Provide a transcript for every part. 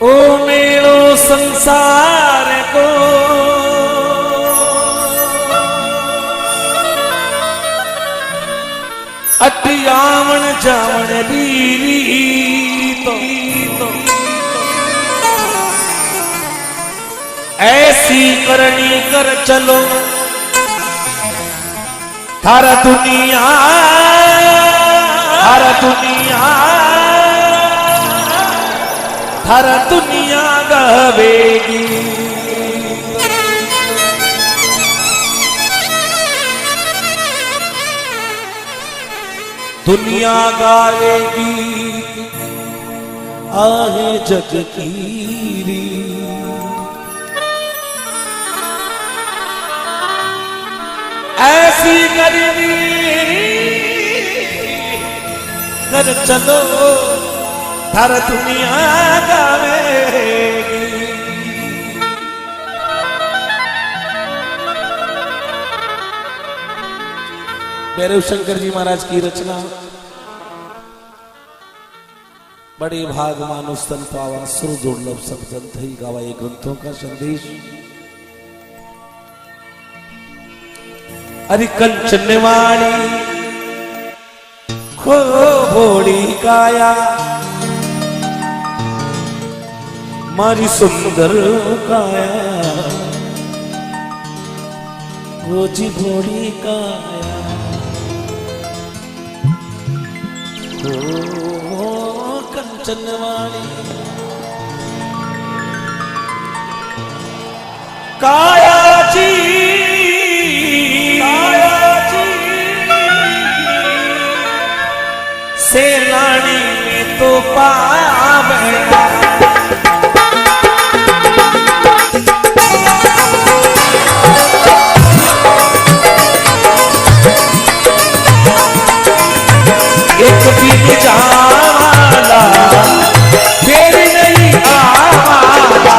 ओ मेरो संसार को अटियावण जावण रीरी तो ऐसी करनी कर चलो थारा दुनिया गावेगी। दुनिया गावेगी आहे जग कीरी। ऐसी करनी कर चलो हर दुनिया गावेगी। भैरव शंकर जी महाराज की रचना बड़े भाग मानुष तन पावा सुर दुर्लभ सब जन थई गावा। ये ग्रंथों का संदेश अरे कंचन वाणी खो भोड़ी काया मारी सुंदर काया रोजी भोड़ी काया हो कंचन वाणी काया जी सेनानी में तो पावना एक दिन जावाला फिर नहीं आवाला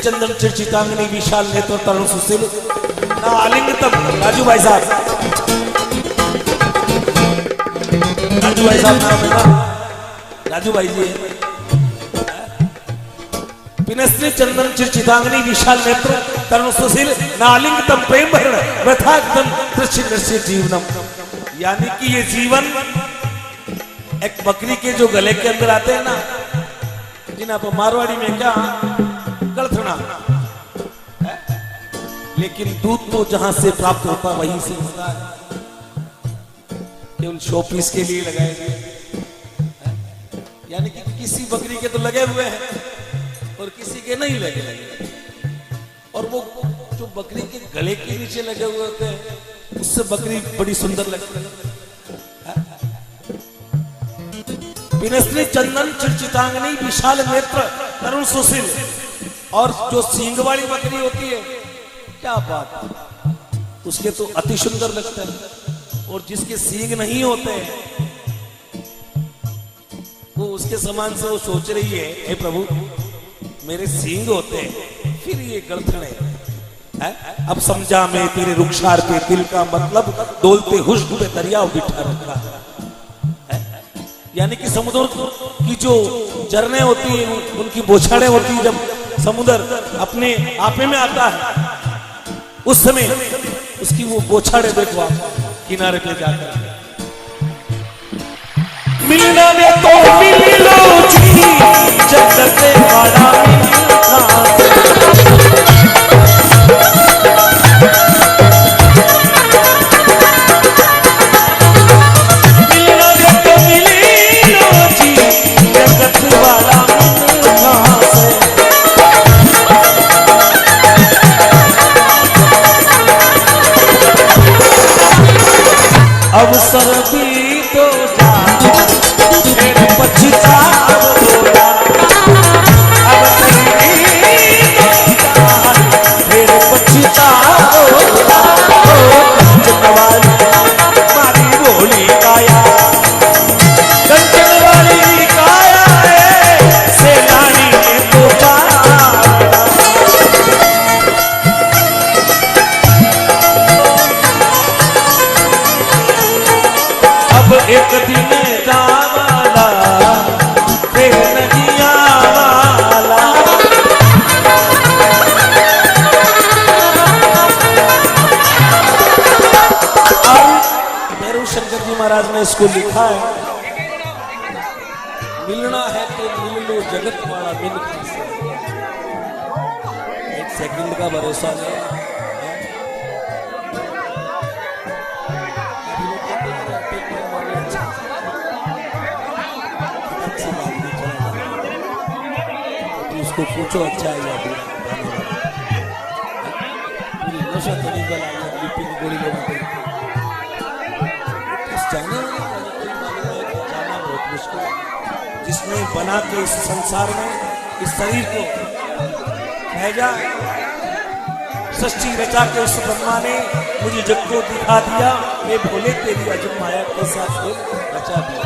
चंदन चिरचितांगनी विशाल नेत्र तरुण सुशील ना आलिंगतम। राजू भाई साहब नाम है ना, राजू भाई जी। पिनस्त्री चंदन चिरचितांगनी विशाल नेत्र तरुण सुशील ना आलिंगतम प्रेम भरण व्यथाक्तम दृश्य जीवनम। यानी कि ये जीवन एक बकरी के जो गले के अंदर आते हैं ना, जिन्हें आप मारवाड़ी में क्या गलथना, लेकिन दूध तो जहां से प्राप्त होता वहीं से होता है। केवल शोपीस के लिए लगाए गए, यानी कि किसी बकरी के तो लगे हुए हैं और किसी के नहीं लगे। और वो जो बकरी के गले के नीचे लगे हुए होते हैं उससे बकरी बड़ी सुंदर लगती है। पिनस्त्री चंदन चिरचितांगनी विशाल नेत्र तरुण सुशील। और जो सींग वाली बकरी होती है, क्या बात है, उसके तो अति सुंदर लगता है। और जिसके सींग नहीं होते वो उसके समान से वो सोच रही है, हे प्रभु मेरे सींग होते हैं फिर ये गलथन है। अब समझा मैं तेरे रुखसार पे दिल का मतलब, डोलते हुस्न पे दरिया बिठा रखा है। यानी कि समुद्र की जो झरने होती है, उनकी बौछारें होती है, जब समुद्र अपने आपे में आता है उस समय उसकी वो बोछाड़े देखो आप किनारे पे जाकर। मिलना में तो मिल लो जी जगत वाला मिलना से। मिलना में तो मिल लो जी जगत वाला मिलना से। अवसर भी तो जा फिर पछताओगा। अवसर भी तो जा फिर पछताओगा। कंचन वाली मारी भोली काया, कंचन वाली काया है सेनानी ने तो अब एक दिन जावाला फिर नहीं आवाला। भैरव शंकर जी महाराज ने इसको लिखा है, मिलना है तो मिल लो जगत वाला मिल खासे। एक सेकंड का भरोसा नहीं। उसको पूछो अच्छा है या बुरा। पूरी नशा तो नहीं बना है, बीपी की गोली लेना जाना बहुत मुश्किल है। जिसने बना के इस संसार में इस शरीर को भेजा, सृष्टि रचा के उस ब्रह्मा ने मुझे जग को दिखा दिया। ये भोले तेरी अजब माया के साथ रचा दिया।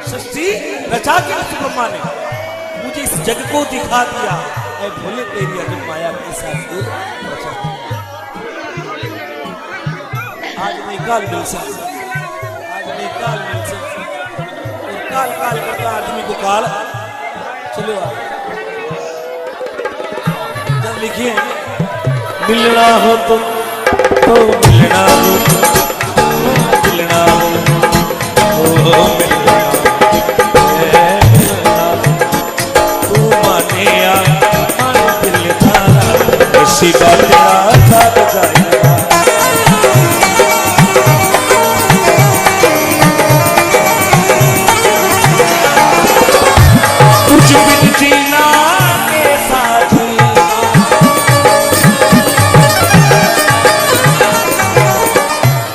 सृष्टि रचा के उस ब्रह्मा ने मुझे इस जग को दिखा दिया। मैं भोले तेरी अजब माया के साथ रचा दिया। आज नहीं काल मिल सकता, आज नहीं काल मिल सकता। काल काल करता आदमी को काल। चलो जब लिखिए मिलना हो तो मिलना हो, मिलना हो मिलना तू माने मन दिल थारा ऐसी बात साथ जाएगा। कुछ बिन जीना के साथ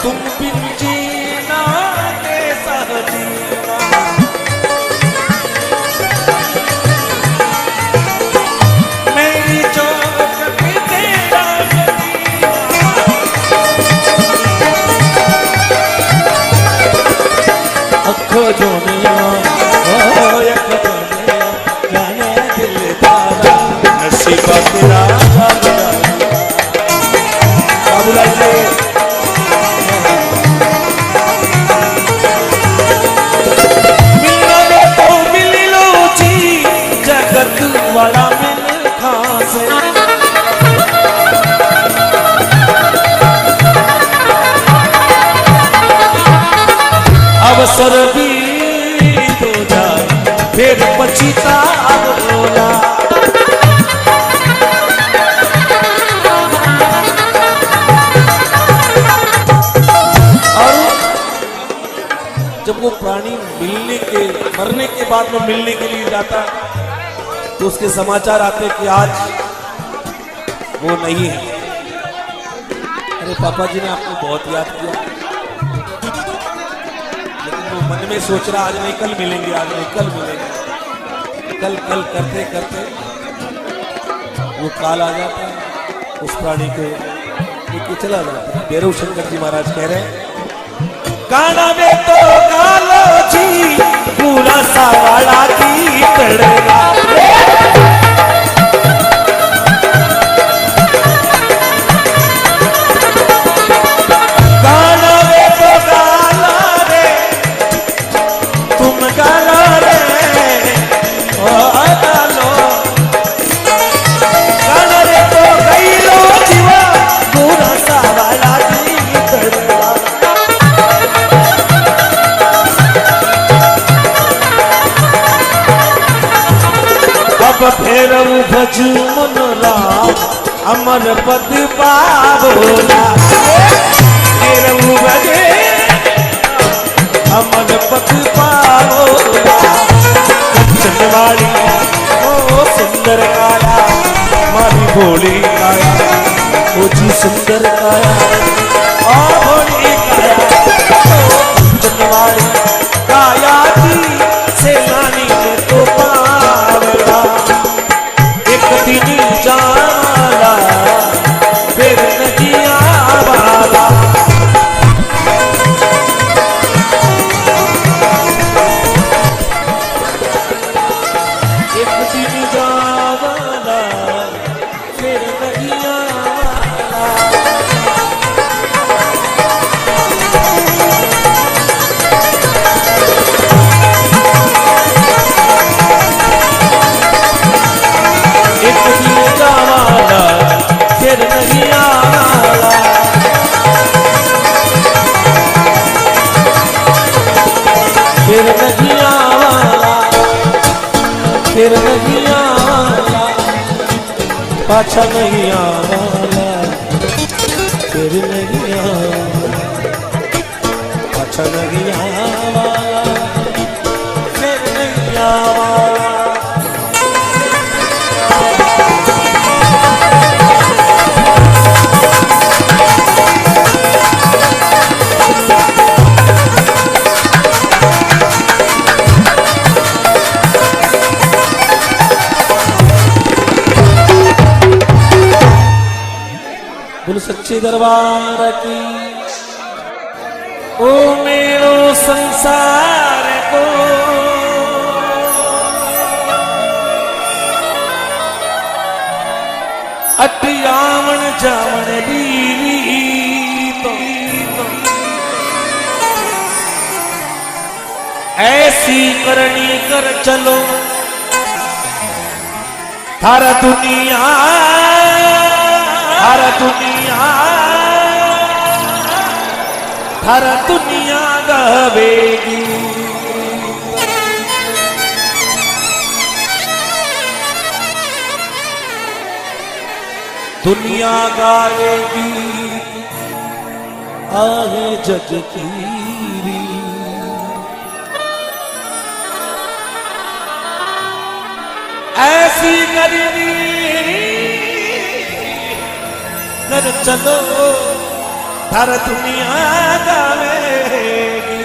तुम बिन जीना के साथ मेरी चौखट तेरा अखो जोनिया नसीबा तेरा मिलना दे तो मिल लो जी जगत वाला मिल खासे। अवसर भी तो जाए फिर पछताओगा। जब वो प्राणी मिलने के मरने के बाद में मिलने के लिए जाता तो उसके समाचार आते कि आज वो नहीं है। अरे पापा जी ने आपको बहुत याद किया, लेकिन वो मन में सोच रहा आज नहीं कल मिलेंगे, आज नहीं कल मिलेंगे। कल कल करते करते वो काल आ जाता है, उस प्राणी को लेके चला जाता है। भैरव शंकर जी महाराज कह रहे हैं काना में तो कालो जी पूरा सावाड़ा की पड़ेगा। काना में तो काला रे तुम काला रे ओ कालो काना रे तो गई लो ब्रज मन राम अमर पद पावोला बजे अमर पद पावोला कंचनवाड़ी ओ सुंदर काया मारी भोली काया ओ जी सुंदर काया ओ भोली काया कंचनवाड़ी काया जी से नानी ने तो पावला एक दिन जाना फिर नहीं आवाला एक दिन जाना फिर नहीं आवाला एक दिन जाना फिर नहीं आवाला फिर नहीं आवाला फिर नहीं आवाला पाछा नहीं आवाला फिर नहीं आवाला पाछा नहीं आवाला फिर नहीं आवाला बोल सच्चे दरबार की ओ मेरो संसार को अटियावन जावन बीवी तो ऐसी करनी कर चलो थारा दुनिया हर दुनिया गवेगी दुनिया गाएगी आगे जग की ऐसी करनी कर चलो हर दुनिया गावेगी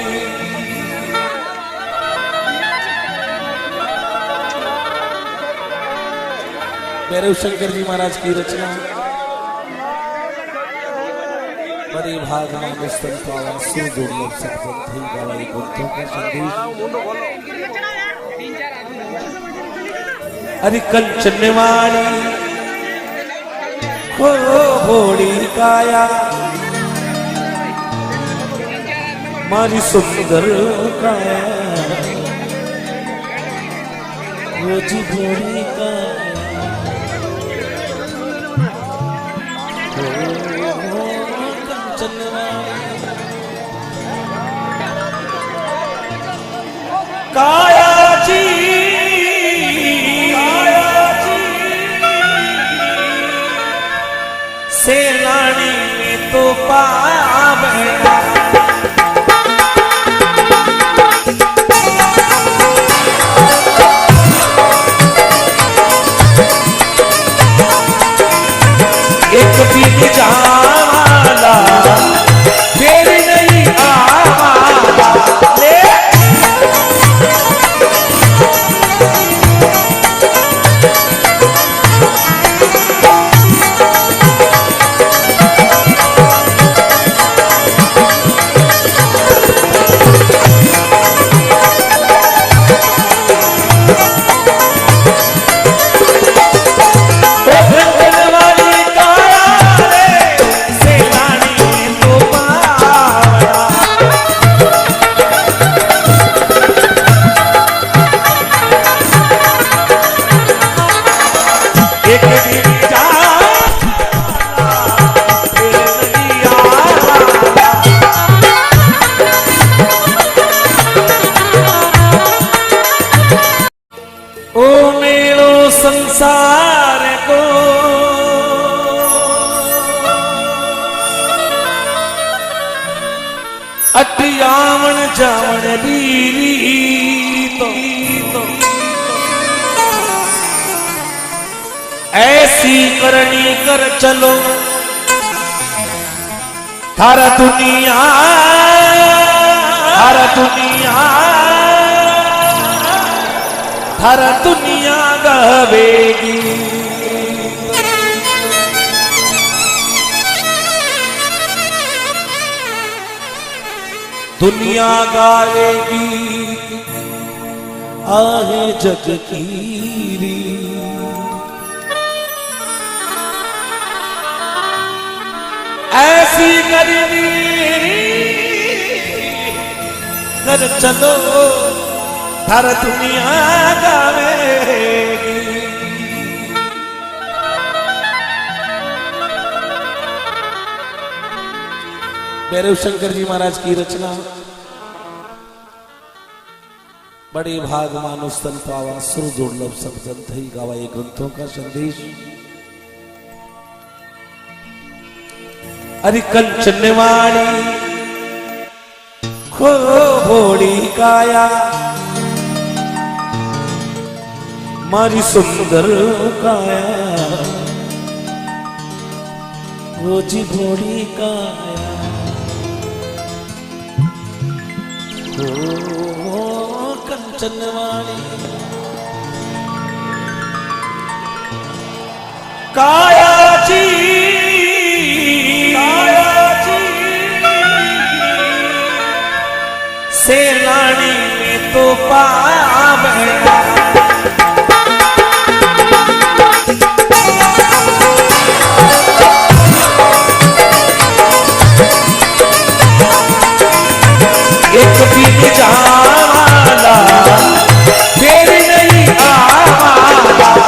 भैरव शंकर जी महाराज की रचना बड़ी भाग में संतावन सुर जोड़ी सत्संग गवाई बुद्धों का संदेश अरे कंचनवाड़ी हो भोली काया मारी सुंदर काया वो जी भोली काया काया जी सेनानी में तो पावला एक दिन जावाला फिर नहीं आवाला ले आवण जावण री तो ऐसी करनी कर चलो थारा दुनिया गावेगी। दुनिया गावेगी आहे जग की ऐसी करनी कर चलो हर दुनिया गावेगी। भैरव शंकर जी महाराज की रचना बड़े भाग मानुष तन पावा सुर दुर्लभ सब जन थई गावा ये ग्रंथों का संदेश। अरे कंचनवाणी खो भोड़ी काया मारी सुंदर काया वो जी भोड़ी काया ओ कंचनवाणी काया जी सेनानी में तो पावना एक दिन जावाला फिर नहीं आवाला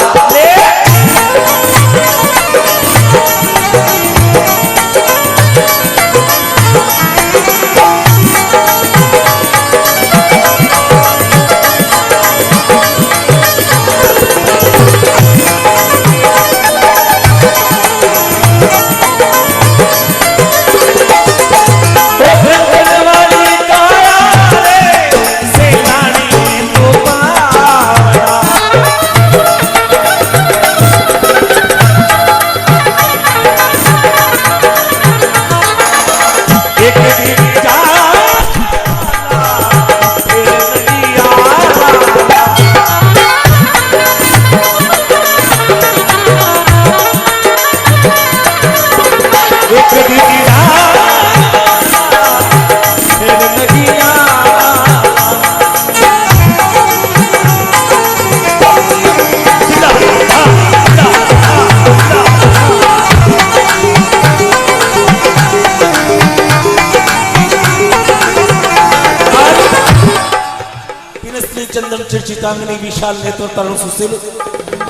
चंदन चिरचितांगनी विशाल नेत्र तरुण सुशील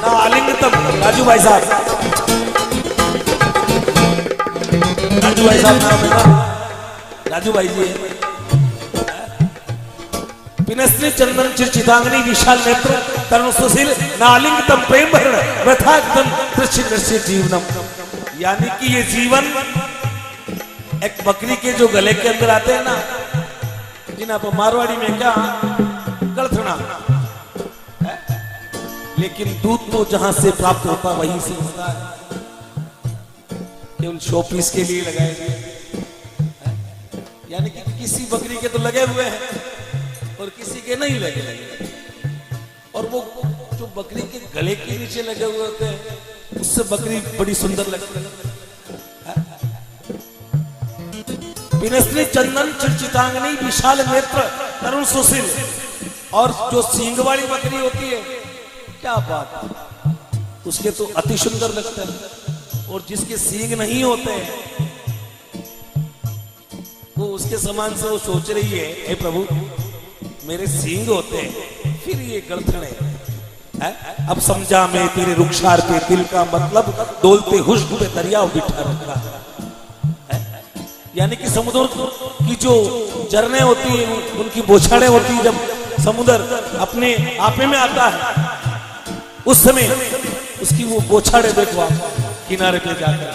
ना आलिंगतम राजू भाई साहब नाम है ना राजू भाई जी पिनस्त्री चंदन चिरचितांगनी विशाल नेत्र तरुण सुशील ना आलिंगतम प्रेम भरण व्यथाक्तम दृश्य जीवनम। यानी कि ये जीवन एक बकरी के जो गले के अंदर आते हैं ना, जिन आप मारवाड़ी में क्या गलथना, लेकिन दूध तो जहां से प्राप्त होता वहीं से होता है। ये उन शोपीस के लिए लगाए गए, यानी कि किसी बकरी के तो लगे हुए हैं और किसी के नहीं लगे। और वो जो बकरी के गले के नीचे लगे हुए होते हैं उससे बकरी बड़ी सुंदर लगती है। पिनस्त्री चंदन चिरचितांगनी विशाल नेत्र तरुण सुशील, और जो सींग वाली बकरी होती है क्या बात है, उसके तो अति सुंदर लगता है। और जिसके सींग नहीं होते वो उसके समान से वो सोच रही है, हे प्रभु मेरे सींग होते हैं फिर ये गलथड़े है। अब समझा मैं तेरे रुखसार पे दिल का मतलब, डोलते हुस्न पे दरिया बिठा रखा है। यानी कि समुद्र की जो झरने होती है उनकी बौछारें होती है, जब समुद्र अपने आपे में आता है उस समय उसकी वो बौछारें देखो आप किनारे पे जाकर।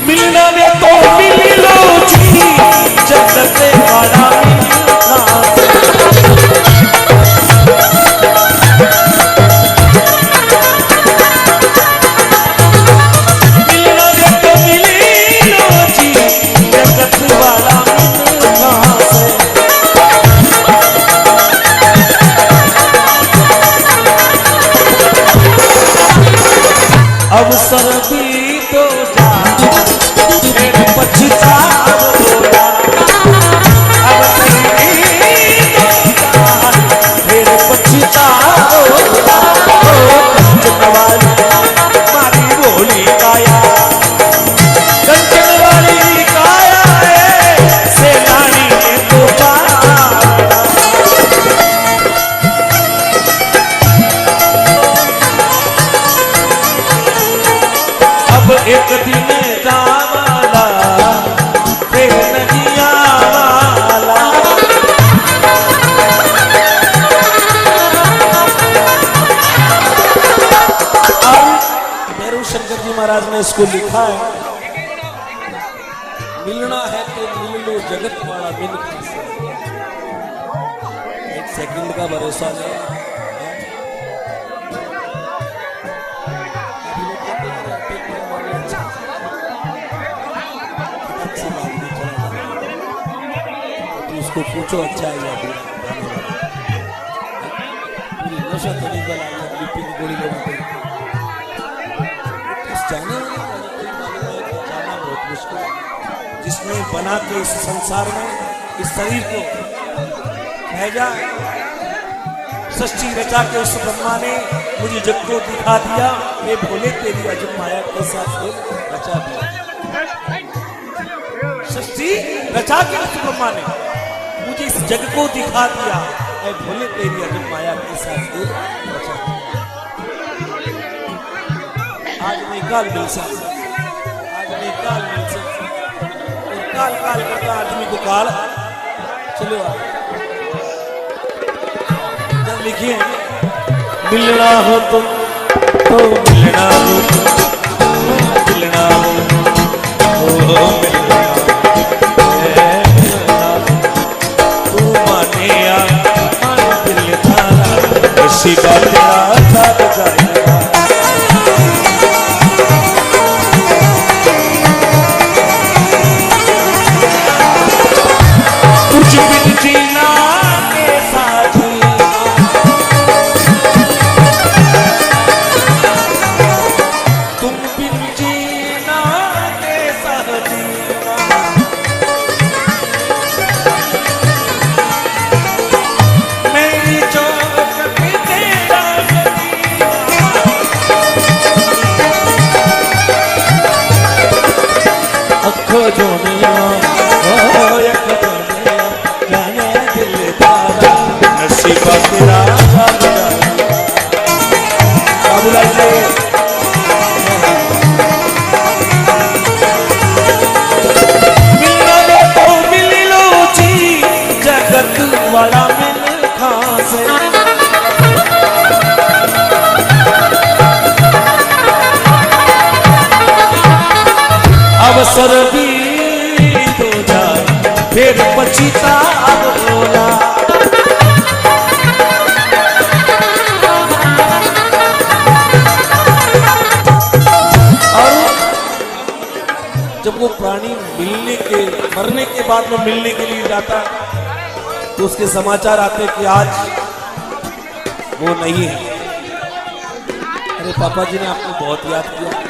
मिलना वे तो मिल लो जी जगत वाला मिलना मिलना वे तो मिल लो जी जगत वाला मिलना से अवसर भी तो जा फिर पछताओगा अवसर भी तो जा फिर पछताओगा कंचन वाली मारी भोली काया कंचन वाली काया है सेनानी ने तो पारा अब एक दिन जावाला फिर नहीं आवाला और भैरव शंकर जी महाराज ने इसको लिखा है मिलना है तो मिल लो जगत वाला मिल से एक सेकंड का भरोसा नहीं उसको पूछो अच्छा है या बुरा पूरी नशा तो निकल आई है बीपी की गोली लेने इस जाने वाले जाना बहुत मुश्किल है जिसने बना के इस संसार में इस शरीर को भेजा सृष्टि रचा के उस ब्रह्मा ने मुझे जग को दिखा दिया ये भोले तेरी अजब माया के साथ रचा दिया सृष्टि रचा के उस ब्रह्मा ने मुझे इस जग को दिखा दिया ऐ भोले तेरी अजब माया के साथ रचा आज नहीं काल मिल सकता आज नहीं काल मिल सकता और काल काल करता आदमी को काल चलो जब लिखिए मिलना हो तो मिलना हो मिलना हो मिलना ऐसी बात साथ जाएगा कुछ बिन जीना के साथी तुम बिन जीना के साथी मेरी जोनिया जाने दिल तारा नसीबा तेरा मिलना तो मिल लो जी जगत वाला मिल खासे अवसर भी तो जाए फिर पछताओगा और जब वो प्राणी मिलने के मरने के बाद में मिलने के लिए जाता तो उसके समाचार आते कि आज वो नहीं है अरे पापा जी ने आपको बहुत याद किया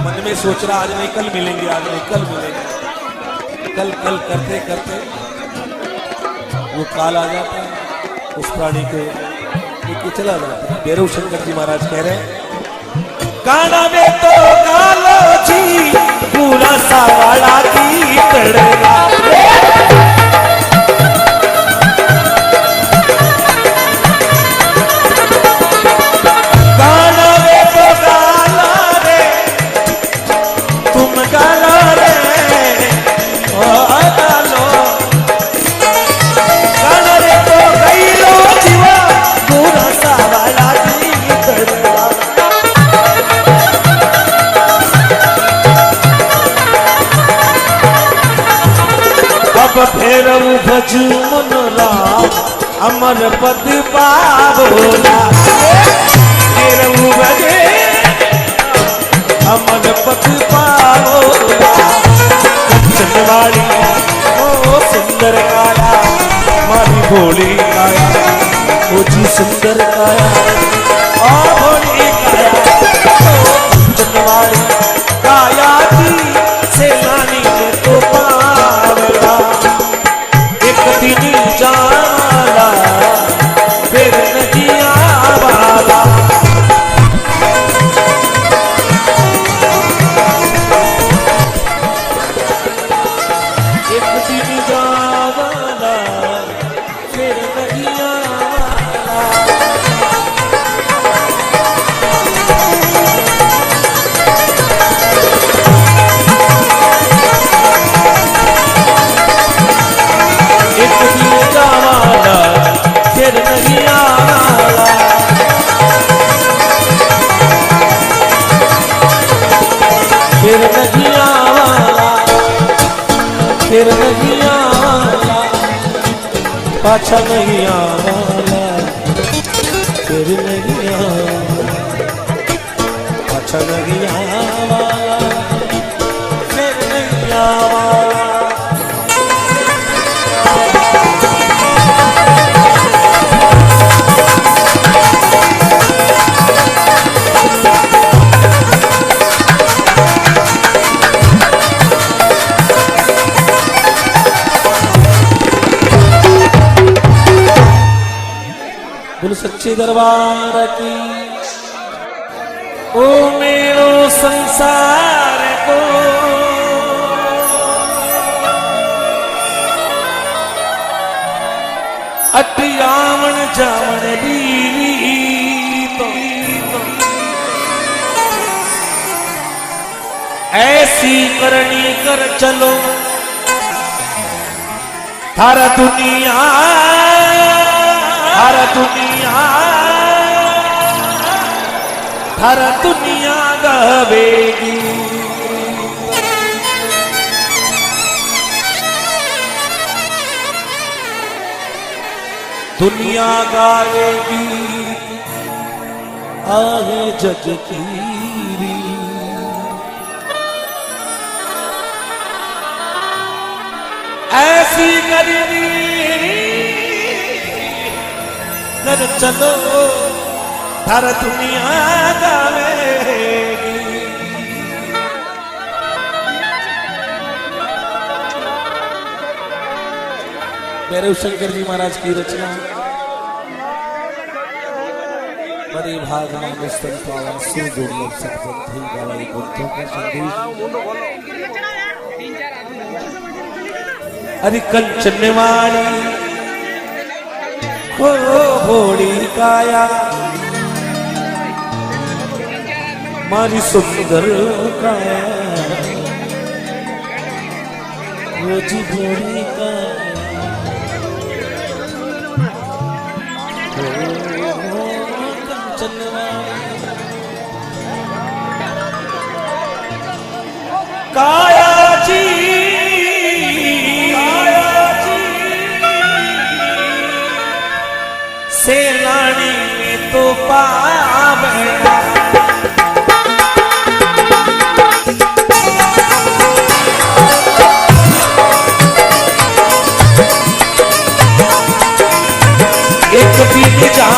मन में सोच रहा आज नहीं कल मिलेंगे आज नहीं कल मिलेंगे कल कल करते करते वो काल आ जाता है उस प्राणी को लेके चला जाता है भैरव शंकर जी महाराज कह रहे हैं काना में तो कालो जी पूरा सावाड़ा की तड़ेगा जुमन राम अमर पद पावोला तेरहु बजे अमर पद पावोला कंचनवाड़ी ओ सुंदर काया मारी भोली काया ओ जी सुंदर काया ओ भोली काया ओ कंचनवाड़ी काया जी से लानी ने तो पावला एक दिन जाला फिर नहीं आवाला एक दिन जाला फिर नहीं आवाला एक दिन जाला फिर नहीं आवाला फिर नहीं आवाला फिर नहीं आवाला पाछा नहीं आवाला फिर नहीं आवाला पाछा नहीं आवाला फिर नहीं आवाला बोलो सच्चे दरबार की ओ मेरो संसार को अटियावन जावन तो ऐसी करनी कर चलो थारा दुनिया हर दुनिया गवेगी दुनिया गावेगी आहे जग कीरी ऐसी करनी कर चलो हर दुनिया गावेगी भैरव शंकर जी महाराज की रचना बड़े भाग में पावन सुर दुर्लभ सत्संग गावाई बुद्धों का संदेश अरे कंचनवाड़ी हो भोली काया मारी सुंदर काया वो जी भोली काया काया जी से लानी में तो पावला एक दिन जा